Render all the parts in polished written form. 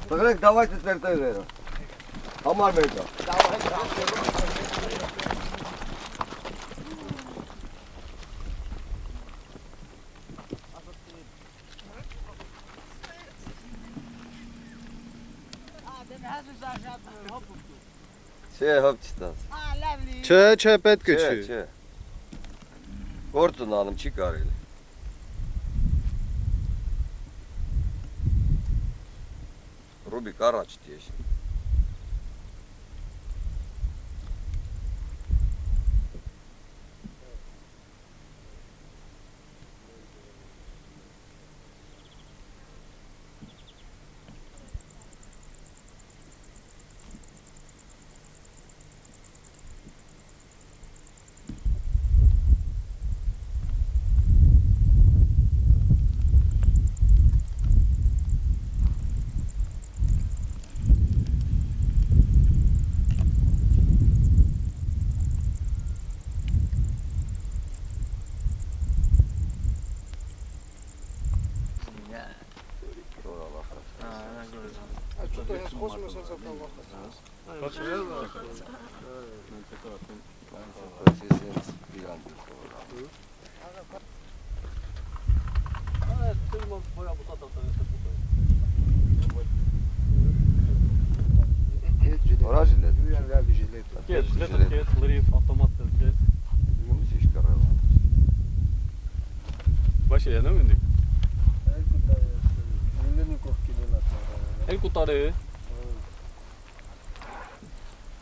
Տղրեք դավայցը ծեր տեղերը։ Համար մեկը։ Չէ, հոպ չտաց։ Չէ, պետք է չի։ Չէ։ Գործն անում չի կարելի։ Ռուբիկ առաջ դիեշ։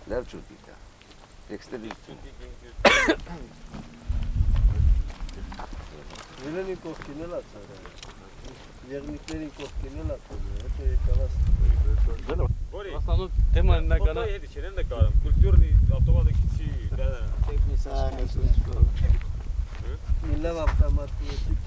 Լավ ճուտիկա։ Տեքստը դիստին։ Ելենի կողքին էլ ացարը։ Եղնիկների կողքին էլ ացարը։ Հետո եկավաս։ Ասանու թեման նկարը հետ չեն նկարում։ Կուլտուրնի ավտոմատը քիչի դա տեխնիսա։ Մի լավ ավտոմատի տիպ։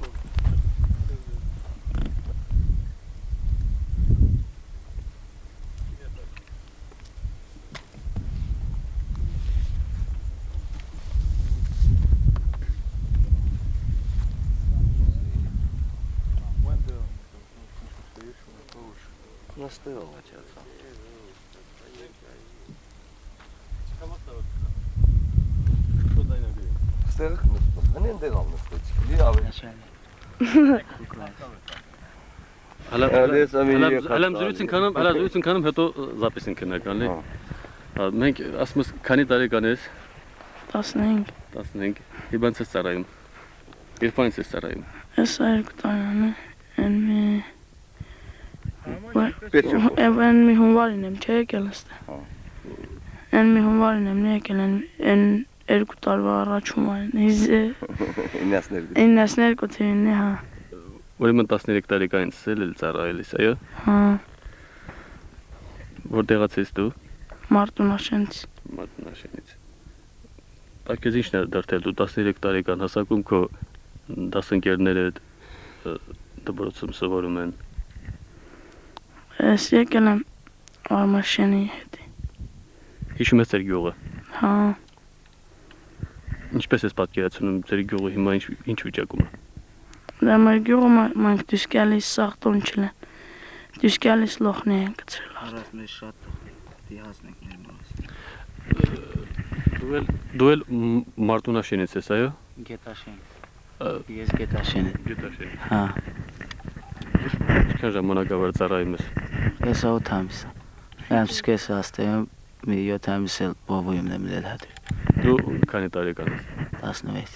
Նստել աչացա։ Ստեղ նստում։ Հենց դեղ նստեցի։ Լի ավելի։ Հələ զրույցին քանում հետո զապիսին կնականլի։ Մենք ասում ես քանի տարեկան ես։ 15։ 15։ Իբանց ես ծառայում։ Երբ ես ծառայում։ Ես 2 տարեկան եմ։ Են մի հունվարին եմ չէ եկել աստե։ Են մի հունվարին եմ եկել են 2 տարվա առաջ հունվարին։ 92 թվականին է, հա։ Ուրեմն 13 տարեկանից էլ ծառայելիս, այո։ Հա։ Որտեղից ես դու։ Մարտունաշենից։ Մարտունաշենից։ Պակեզ ինչն է դարձել դու 13 տարեկան հասակում քո դասընկերները դպրոցում սովորում են։ Ես եկել եմ Արմաշյանի հետ։ Հիշում ես ձեր գյուղը։ Հա։ Ինչպես ես պատկերացնում ձեր գյուղը հիմա ինչ վիճակում է։ Դա մեր գյուղը մենք դուրս գալիս սաղ տուն չլեն։ Դուրս գալիս լոխնի են գցրել։ Արած մեր շատ դիհազն ենք մեր մաս։ Դու էլ Մարտունաշենից ես, այո։ Գետաշեն։ Ես Գետաշեն։ Գետաշեն։ Հա։ Ինչքան ժամանակավոր ծառայում ես։ Ես 8 ամիս։ Եմ սկսես աստեմ մի 7 ամիս էլ բովոյում եմ լել հատır։ Դու քանի տարեկան ես։ 16։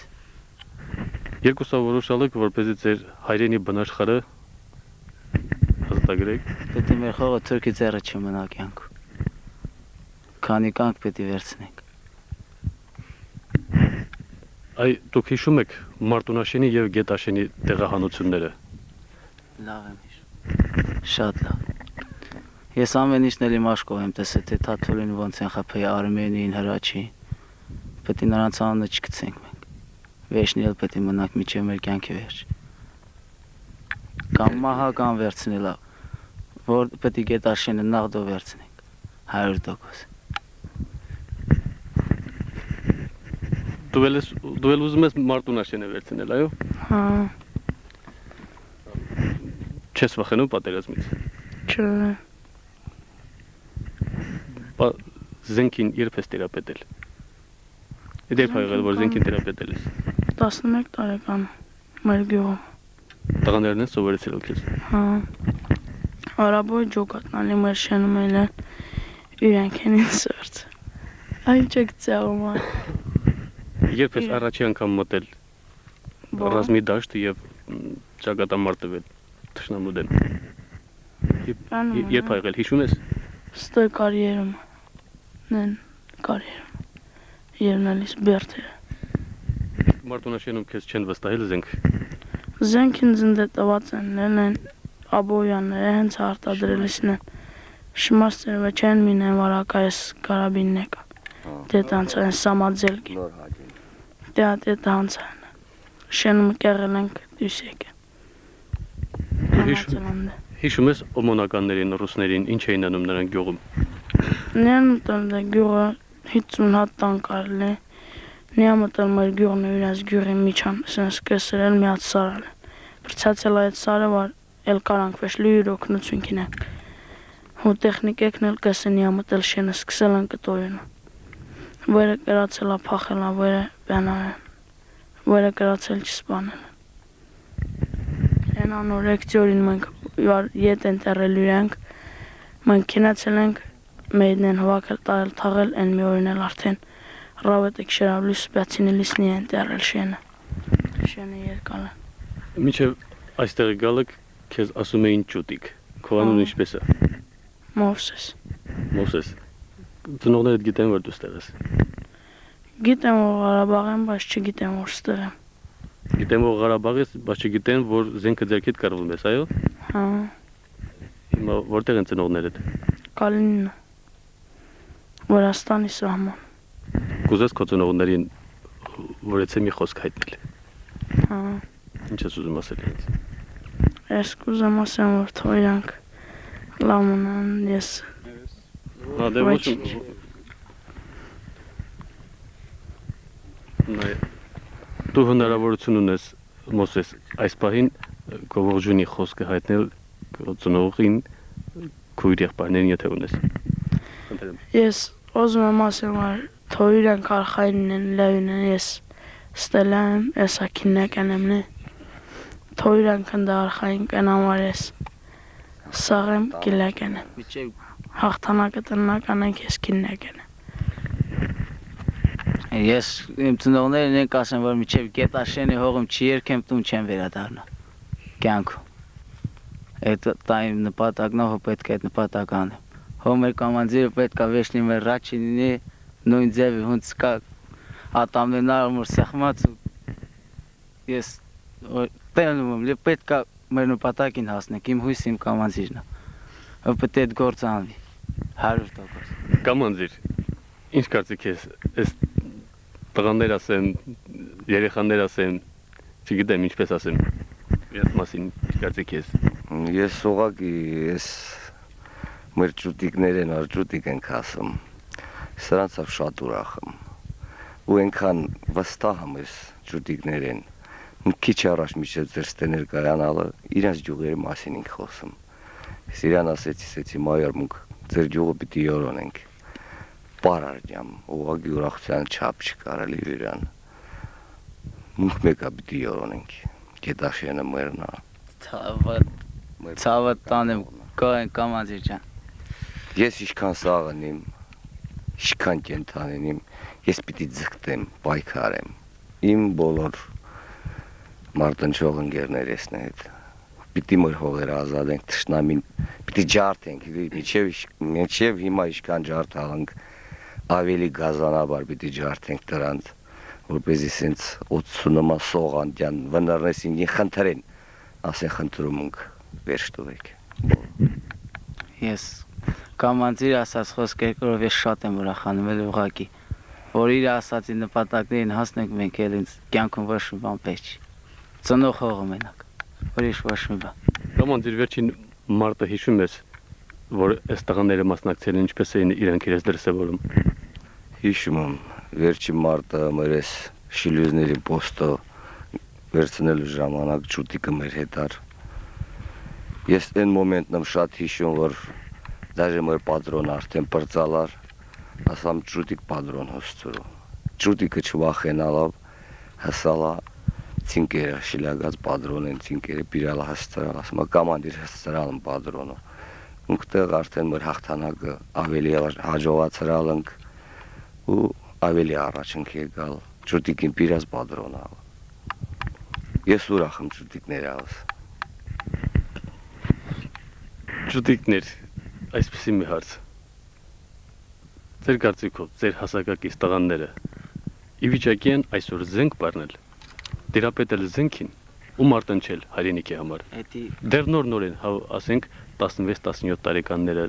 Երկուսով որոշալыk որպեսզի ձեր հայրենի բնաշխարհը հաստատագրեք։ Պետք է մեր խողը թուրքի ձեռը չմնա կյանք։ Քանի կանք պետք է վերցնենք։ Այ դուք հիշում եք Մարտունաշենի եւ Գետաշենի տեղահանությունները։ Լավ եմ հիշում։ Շատ լավ։ Ես ամեն ինչն էլ իմ աշկով եմ տեսել, թե Թաթուլին ոնց են խփել Արմենին, Հրաչին։ Պետք է նրանց անունը չգցենք մենք։ Վերջն էլ պետք է մնանք միջև մեր կյանքի վերջ։ Կամ մահական վերցնել, որ պետք է Գետաշենը նախ վերցնենք 100%։ Դու էլ ուզում ես Մարտունաշենը վերցնել, այո։ Հա։ Չես վախենում պատերազմից։ Չէ։ զենքին երբ ես տիրապետել։ Երբ ա եղել որ զենքին տիրապետել ես։ 11 տարեկան մեր գյուղում։ Տղաներն են սովորեցել քեզ։ Հա։ Արաբոյ ջոկատնալի մեր շենում են իրենք են ինսորտ։ Այն չեք ծաղում։ Երբ ես առաջի անգամ մտել ռազմի դաշտ եւ ճակատամարտվել թշնամու դեմ։ Երբ ա եղել հիշում ես։ Ստե կարիերում։ Նեն կարիերում։ Երնալիս բերտերը։ Մարտունաշենում քեզ չեն վստահել զենք։ Զենքին զնդե տված են, լեն աբոյանները հենց արտադրելիսն են։ Շմաստերը չեն մինեն վարակայս կարաբինն եկա։ Դետանց են սամաձելկի։ Նոր հաջին։ Դետանց են։ Շենում կեղել ենք դյուսեք են։ Հիշում ես օմոնականներին, ռուսներին, ինչ էին անում նրանք գյուղում։ Նեն մտել դե գյուղը 50 հատ տանկ արել է։ Նիա մտել մեր գյուղն ու իրաց գյուղի միջան, սենց կեսրել մի հատ սարալ է։ Պրցացել այդ սարը վար, էլ կարանք վեշ լույր օգնություն կինենք։ Հու տեխնիկ եկնել կեսը նիա մտել շենը սկսել են կտորյունը։ Վերը կրացել ա պախել ա, վերը բյանար են։ Վերը կրացել չսպանել են։ Են անոր էկցիորին մենք ետ են տերել յուրենք, մենք կինացել ենք, մեյդն են հվակել տարել թաղել, են մի օրին էլ արդեն ռավետ եք շերավ լույս բյացինի լիսնի են տերել շենը, շենը երկալ են։ Մինչև այստեղ գալըք քեզ ասում էին ճուտիկ, քո անունը ինչպես է։ Մովսես։ Մովսես։ Ծնողներդ գիտեն որ դու ստեղ ես։ Գիտեմ որ Ղարաբաղ եմ, բայց չգիտեմ որ ստեղ եմ։ Գիտեմ որ Ղարաբաղ ես, բայց չգիտեն որ զենքը ձեռքիդ կռվում ես, այո։ Հա։ Հիմա որտեղ են ծնողներդ։ Կալինինը։ Վրաստանի սահման։ Կուզես քո ծնողներին որեցե մի խոսք հայտնել։ Հա։ Ինչ ես ուզում ասել ինձ։ Ես կուզեմ ասեմ որ թող իրանք լավ մնան, ես Հա դե ոչ Դու հնարավորություն ունես Մոսես այս պահին քո ողջունի խոսքը հայտնել քո ծնողին քո եղբայրներին եթե ունես։ Խնդրեմ։ Ես ուզում եմ ասեմ որ թող իրանք արխային են լավին են ես ստելա եմ, ես ակիննական եմ նե թող իրանք ընդ արխային կնամ որ ես սաղեմ գիլական եմ։ Միջև Հաղթանակը տնական ենք ես քիննական եմ։ Ես իմ ծնողներն են ասեմ որ միջև գետաշենի հողում չի երկեմ տուն չեմ վերադառնա։ Կյանքում։ Այդ տայմ նպատակն ով պետք է այդ նպատակ անեմ։ Հոմեր կոմանդիրը պետք է վեշնի մեր ռաչինի նույն ձևի հունց կա ատամներն արմոր սեղմած ու ես տենում եմ պետք է մեր նպատակին հասնենք իմ հույսը իմ կոմանդիրն է։ Ով պետք է այդ գործը անվի 100%։ Կոմանդիր։ Ինչ կարծիք ես այս տղաներ ասեն, երեխաներ ասեն, չգիտեմ ինչպես ասեմ։ Ես մասին կարծիք ես։ Ես ուղղակի ես մեր ճուտիկներն արջուտիկ ենք ասում։ Սրանցով շատ ուրախ եմ։ Ու այնքան վստահ եմ ես ճուտիկներն։ Մի քիչ առաջ միջև ձեր ստեներ կայանալը իրենց ջուղերի մասին ենք խոսում։ Ես իրան ասեցի մայր մուք ձեր ջուղը պիտի յորոնենք։ Պարարջամ, ուղղակի ուրախության չափ չկարելի իրան։ Մուք մեկա պիտի յորոնենք։ Գետաշենը մերնա։ Ցավը տանեմ կային կոմանդիր ջան։ Ես ինչքան սաղն եմ, ինչքան կենթանին եմ, ես պիտի ձգտեմ, պայքարեմ։ Իմ բոլոր մարտնչող ընկերներեսն հետ։ Պիտի մեր հողերը ազատենք, թշնամին, պիտի ջարդենք, մինչև հիմա ինչքան ջարդալանք, ավելի գազանաբար պիտի ջարդենք դրանց, որպեսզի սենց 80-մա սողանդյան վնարնեսին խնդրեն, ասեն խնդրում ենք վերջ տվեք։ Ես կոմանդիր ասած խոսքերով ես շատ եմ ուրախանում էլ ուղղակի, որ իր ասածի նպատակներին հասնենք մենք էլ ինձ կյանքում ոչ մի բան պետք չի։ Ծնող հողը մենակ, ուրիշ ոչ մի բան։ Կոմանդիր վերջին մարտը հիշում ես, որ այս տղաները մասնակցել են ինչպես էին իրենք իրենց դրսևորում։ Հիշում եմ, վերջին մարտը մեր այս շիլյուզների պոստը վերցնելու ժամանակ ճուտիկը մեր հետ էր։ Ես այն մոմենտն եմ շատ հիշում, որ դաժե մեր պատրոնը արդեն պրծալար, ասամ ճուտիկ պատրոն հոսցրու։ Ճուտիկը չվախենալավ հասալա ցինկերը շիլագած պատրոն են ցինկերը բիրալա հաստրալ, ասում կամանդիր հաստրալ են պատրոնը։ Ունքտեղ արդեն մեր հաղթանակը ավելի հաջողացրալ ենք ու ավելի առաջ ենք եկալ ճուտիկին բիրած պատրոնը։ Ես ուրախ եմ ճուտիկների ավս։ Ճուտիկներ, այսպեսի մի հարց։ Ձեր կարծիքով, ձեր հասակակից տղաները ի վիճակի են այսօր զենք բառնել, դիրապետել զենքին ու մարտնչել հայրենիքի համար։ Դեռ նոր են, ասենք 16-17 տարեկանները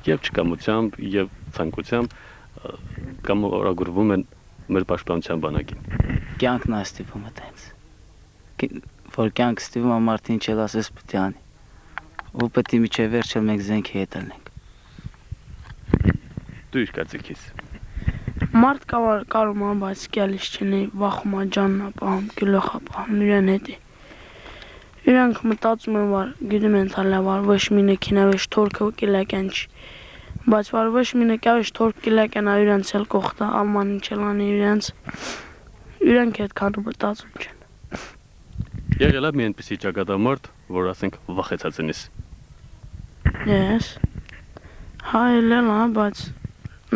եւ չկամությամբ եւ ցանկությամբ կամ օրագրվում են մեր պաշտպանության բանակին։ Կյանքն է ստիպում այդպես։ Որ կյանք ստիպում է մարդին չել ասես պետք է անի։ Ու պետք է միջև վերջել մենք զենքի հետ ելնենք։ Դու ինչ կարծիքիս։ Մարդ կարում է, բայց գալիս չնի, վախում է ջանն է պահում, գլուխ է պահում իրեն հետի։ Իրանք մտածում են, որ գիտում են թալա, որ ոչ մինը քինավեշ թորքը կիլակյան չի։ Բայց որ ոչ մինը կավեշ թորք կիլակյան իրենց էլ կողտա, ալմանին չելանի իրանք այդքան մտածում չեն։ Եղել է մի այնպիսի ճակատամարտ, որ ասենք վախեցած ինես։ Ես։ Հա ելել է, բայց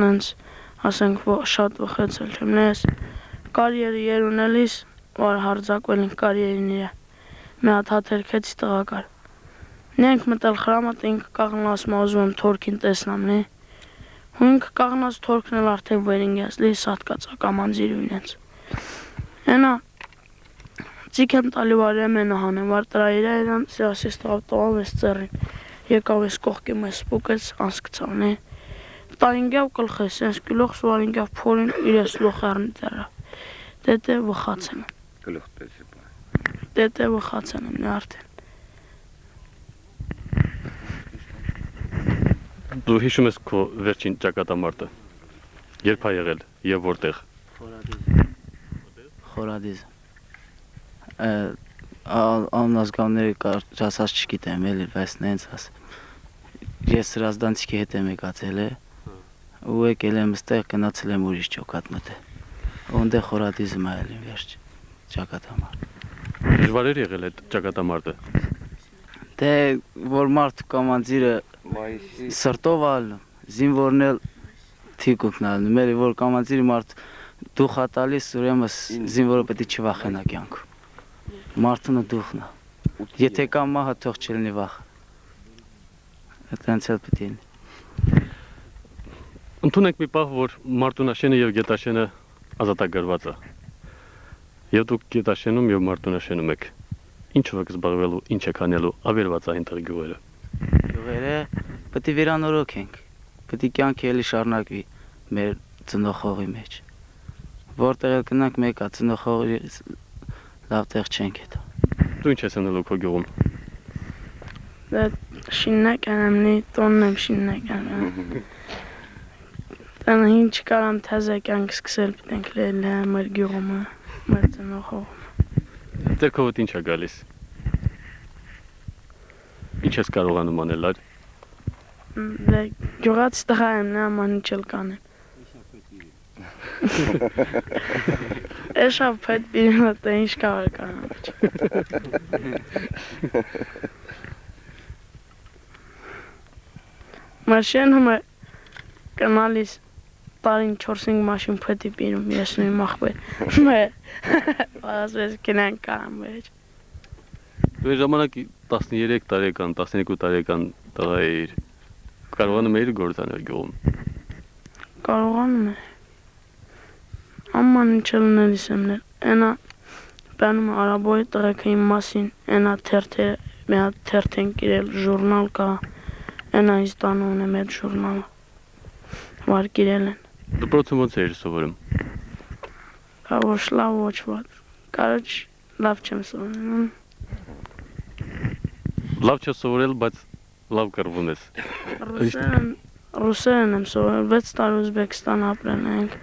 նենց ասենք շատ վախեցել չեմ։ Ես կարիերի երունելիս, որ հարձակվել ենք կարիերին իրա։ Մի հատ հաթերքեցի տղակար։ Նենք մտել խրամատ ինքը կաղնասում ուզում եմ թորքին տեսնամ, նե։ Ու ինքը կաղնաց թորքն էլ արդեն վերին ես, լի սատկացա կամանձիր ունենց։ Ենա, ծիք եմ տալի վար էմենը հանեմ, վար տրա իրա իրան սիասիս տաղավ ես ծերին, եկավ ես կողքի մեզ սպուկեց, անսկցավ, նե։ Տարինգյավ կլխես, ենս կլող սվարինգյավ փորին իրես լող արնի տերա, դետե վխացեն եմ։ Գլուխ տեսի պա։ Դետե վխացեն եմ, նե արդեն։ Դու հիշում ես քո վերջին ճակատամարտը։ Երբ է եղել եւ որտեղ։ Խորադիզ։ Անազգանների կարճասած չգիտեմ էլի, բայց նենց աս։ Ես Սրազդանցիկի հետ եմ եկածել է, ու եկել եմ ստեղ գնացել եմ ուրիշ ճոկատ մտե։ Ոնդե խորադիզմ է էլի վերջ ճակատամարտ։ Դժվար էր եղել այդ ճակատամարտը։ Դե որ մարդ կամանձիրը սրտով ալնում, զինվորն էլ թիկուկն ալնում, էլի որ կամանձիրի մարդ դուխ է տալիս, ուրեմն զինվորը պետք է չվախենա կյանքում։ Մարդունը դուխն է։ Եթե կա մահը թող չլինի վախը։ Այդտենց էլ պետք է լինի։ Ընդունենք մի պահ, որ Մարտունաշենը եւ Գետաշենը ազատագրված է։ Եվ դուք Գետաշենում եւ Մարտունաշենում եք։ Ինչով եք զբաղվելու, ինչ եք անելու ավերվածային տղի գյուղերը։ Գյուղերը պետք է վերանորոգենք։ Պետք է կյանքը էլի շարունակվի մեր ծնողողի մեջ։ Որտեղ էլ գնանք մեկա ծնողողի լավ տեղ չենք հետա։ Դու ինչ ես անելու քո գյուղում։ Դե շիննակ անեմ, նի տոնն եմ շիննակ անեմ։ Տանը ինչ կարամ թազա կյանք սկսել պետք է մեր գյուղումը, մեր ծնողողը։ Ձեր քովդ ինչ է գալիս։ Ինչ ես կարողանում անել այլ։ Դե գյուղած տղա եմ, նա ման ինչ էլ կանեմ։ Էշավ փետ բիրնա տե ինչ կավար կանեմ։ Մաշեն հում է կնալիս տարին 4-5 մաշին փետի բիրում, ես նույն մախբեր։ Ասվես կնան կանեմ վեջ։ Դու ժամանակ 13 տարեկան, 12 տարեկան տղա էիր։ Կարողանում էիր գործանել գյուղում։ Կարողանում է։ Աման ինչ լնելիս էմներ։ Ենա բանում արաբոյի տղեքը իմ մասին, ենա մի հատ թերթ են կիրել, ժուրնալ կա, ենա ինձ տանում ունեմ այդ ժուրնալը, վար կիրել են։ Դպրոցում ոնց էիր սովորում։ Կա ոչ լավ, ոչ ված, կարոչ լավ չեմ սովորում։ Լավ չես սովորել, բայց լավ կռվում ես։ Ռուսերեն եմ սովորել, 6 տարի Ուզբեկստան ապրել ենք,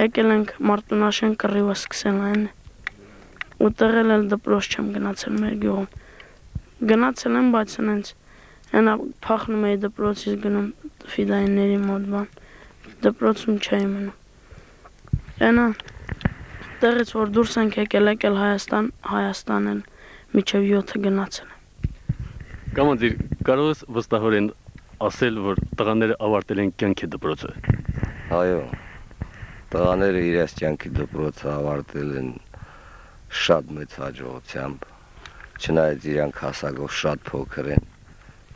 եկել ենք Մարտունաշեն կռիվը սկսել այն, ու տեղել էլ դպրոց չեմ գնացել մեր գյուղում։ Գնացել եմ, բայց նենց, ենա փախնում էի դպրոցից գնում ֆիդայինների մոտ բան, դպրոցում չէի մնում։ Այնա տեղից որ դուրս ենք եկել Հայաստան են միջև 7 գնացել են։ Կամանդիր, կարող ես վստահորեն ասել, որ տղաները ավարտել են կյանքի դպրոցը։ Այո, տղաները իրենց կյանքի դպրոցը ավարտել են շատ մեծ հաջողությամբ, չնայած իրանք հասակով շատ փոքր են,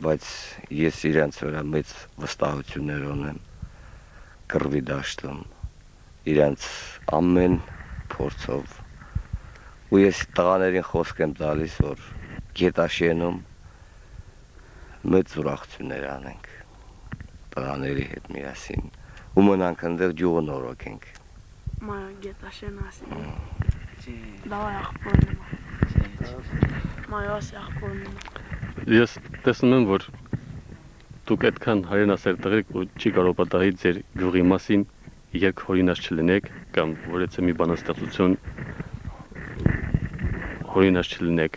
բայց ես իրանց վրա մեծ վստահություններ ունեմ կռվի դաշտում, իրանց ամեն փորձով, ու ես տղաներին խոսք եմ տալիս, որ գետաշենում մեծ ուրախություններ անենք տղաների հետ միասին ու մնանք ընդեղ ջուղը նորոգենք։ Մայա գետաշեն ասի։ Դավայ ախպորն Մայա ասի ախպորն Ես տեսնում եմ, որ դուք այդքան հայրենասեր տղերք ու չի կարող պատահի ձեր գյուղի մասին երբ հորինած չլինեք կամ որեցե մի բանաստեղծություն հորինած չլինեք։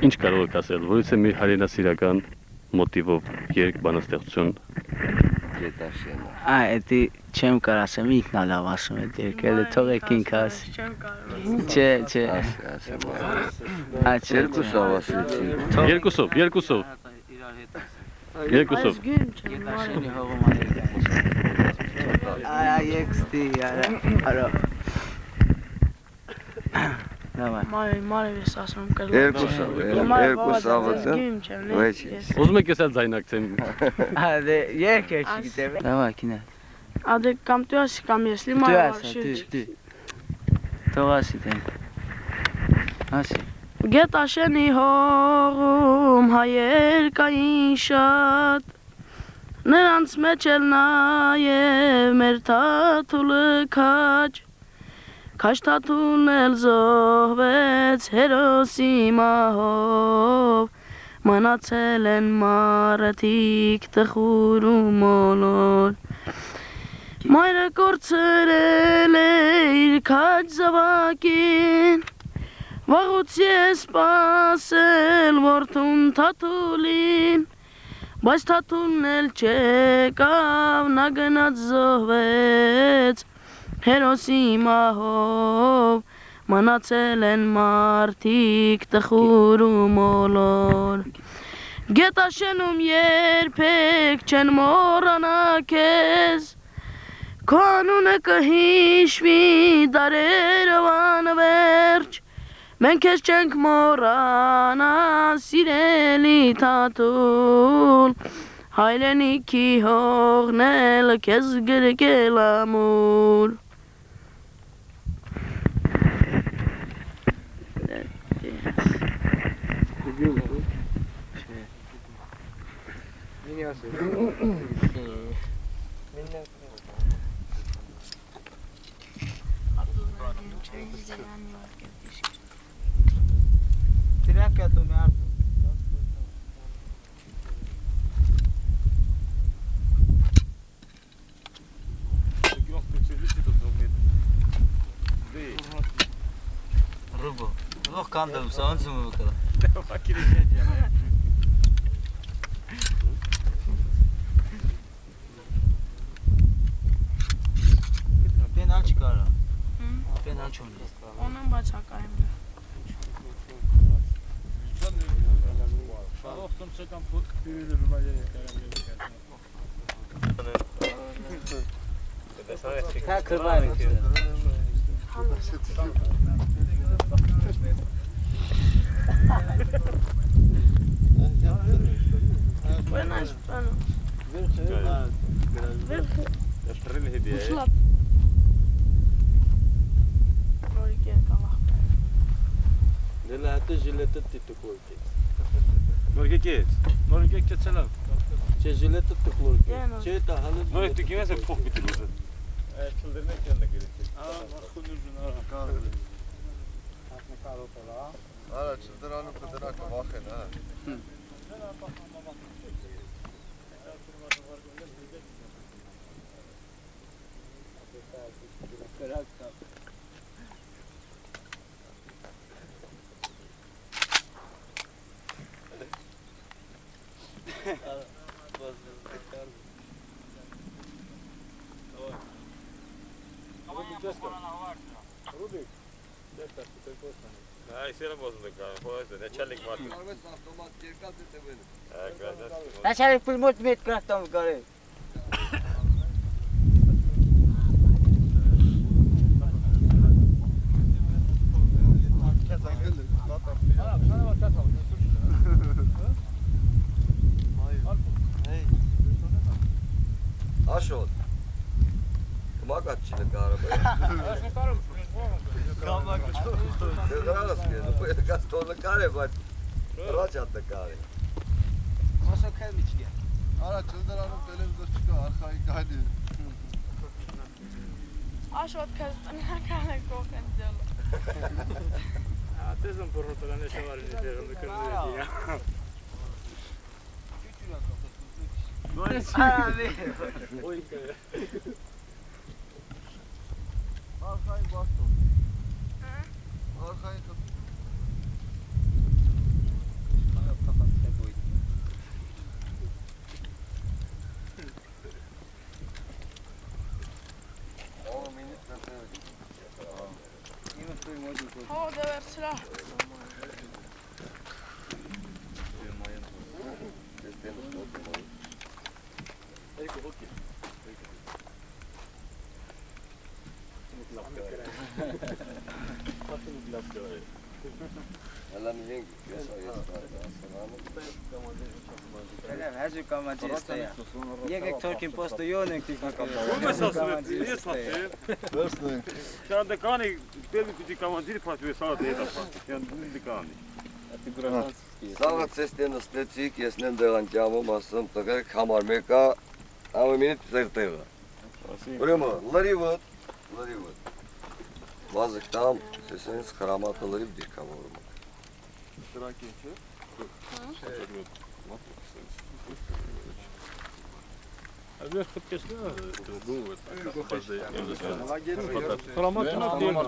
Ինչ կարող եք ասել, որեցե մի հայրենասիրական մոտիվով երկ բանաստեղծություն։ Գետաշենը։ Էդի չեմ կարող ասեմ, ինքն է լավ ասում է երկել, թողեք ինքը ասի։ Չեմ կարող։ Չէ։ Երկուսով ասեցի։ Երկուսով։ Այս գույն չեմ Գետաշենի հողում Եքստի, արա։ Մարև ես ասում կրլով։ Երկուսով Ուզում եք ես էլ ձայնակցեմ։ Երկը չգիտեմ։ Դավայ, կինա։ Ադե կամ դու ասի կամ ես լի Դու մարև ասա, դու։ Թող ասի դեն։ Ասի։ Գետաշենի հողում հայեր կային շատ, նրանց մեջ էլ նաև մեր թաթուլը քաջ, քաջ թաթուլն էլ զոհվեց հերոսի մահով, մնացել են մարետիկ տխուր ու մոլոր, մայրը կորցրել է իր քաջ զավակին, վաղուց ես սպասել որդուն թաթուլին, բայց թաթուլն էլ չեկավ, նա գնաց զոհվեց հերոսի մահով, մնացել են մարդիկ տխուր ու մոլոր, գետաշենում երբեք չեն մոռանա քեզ, քո անունը կհիշվի դարերով անվերջ, մենք քեզ չենք մոռանա սիրելի թաթուլ, հայրենիքի հողն էլ քեզ գրկել ամուր։ Ող կանդեմ, սանցում եմ կլա։ Պենալ չկարա։ Պենալ չունի։ Ունեմ բայց հակայեմ։ Հա քրվան է։ Buenas, bueno. Դելա ժիլետը տիտուկորկի։ Նորգեկեց։ Նորգեկը ցելա։ Չէ ժիլետը տուկորկի։ Չէ դա հալը։ Նորգ դու կինես է փոխ պիտի լուզը։ Չլդերնե կյանա գերեցի։ Մախունու ժնարա կառը։ Ասնե կարոտելա։ Արա չլդրանը կդրակը վախեն, հա։ Rubik. Ai, se era bozuldu kanka. Poate, ne çelik var. Արվես ավտոմատ երկած է տևելը։ Ha, gracias. Начали пулемет меткрафт там в горе. Աշոտ։ Կմակած չի նկարը։ Դե դրանց կես, ու եկած թող նկար է, բայց առաջ ատ նկար է։ Արա չլդրանում տելևիզոր չկա, արխայիկան է։ Աշոտ քեզ տնական կողքեն դել։ Te sunt pornotele neșoare de feră, de când nu e. Արխային բաստոն։ Արխային խփ։ Հո դե վերցրա։ Հələ մի հենք ես այս ասանանը։ Հəzü կամաջիստը։ Եկեք թորքին պոստոյոն ենք տիկնական։ Cum să spui? E sfate. Վերցնենք։ Chiar de cani, trebuie cu comandiri face o sală de eta face. Chiar de cani. Սաղը ցեստեն նստեցիք, ես նեն դեղան ճամում ասում, տղերք համար մեկա, ամը մինիտ ծերտեղը։ Ուրեմն, լրիվըտ։ Վազık tam, sesiniz kıramata lırıp dikkavorum. Դրանք ինչ է։ Adiós, porque está. Հաղագետը Хромат на